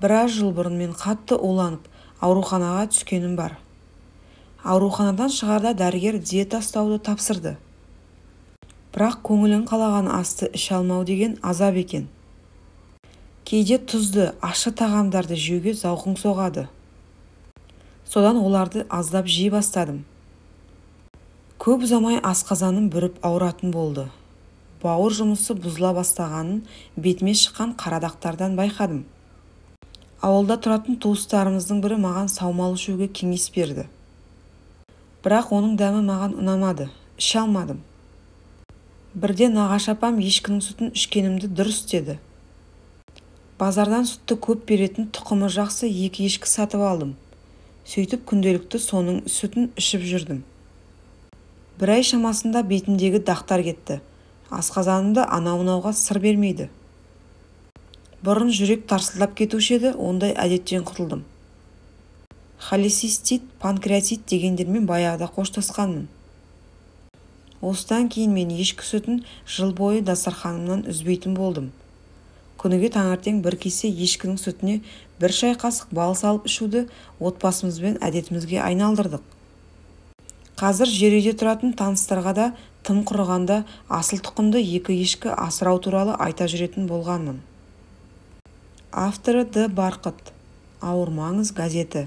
Біраз жыл бұрын мен қатты уланып ауруханаға түскенім бар. Ауруханадан шығарда дәрігер диета ұстауды тапсырды. Бірақ көңілің қалаған асты іше алмау деген азап екен. Кейде тұзды, ащы тағамдарды жеуге зауқың соғады. Содан оларды аздап жей бастадым. Көп ұзамай асқазаным бүріп ауыратын болды. Бауыр жұмысы бұзыла бастағанын бетіме шыққан қарадақтардан байқадым. Ауылда тұратын туыстарымыздың бірі маған саумал ішуге кеңес берді. Бірақ оның дәмі маған ұнамады, іше алмадым. Бірде нағашы апам ешкінің сүтін ішкенімді дұрыс деді. Базардан сүтті көп беретін тұқымы жақсы 2 ешкі сатып алдым. Сөйтіп күнделікті соның сүтін ішіп жүрдім. Бір ай шамасында бетімдегі дақтар кетті. Асқазанымда анау-мынауға сыр бермейді. Бұрын жүрек тарсылдап кетуші еді, ондай әдеттен құтылдым. Холецистит, панкреатит дегендермен баяғыда қоштасқанмын. Осыдан кейін мен ешкі сүтін жыл бойы дастарханымнан үзбейтін болдым. Күніге таңертең бір кесе ешкінің сүтіне 1 шай қасық бал салып ішуді отбасымызбен әдетімізге айналдырдық. Қазір жер үйде тұратын таныстарға да тым құрығанда асыл тұқымды 2 ешкі асырау туралы айта жүретін болғанмын. Авторы Д. Барқыт. Ауырмаңыз газеті.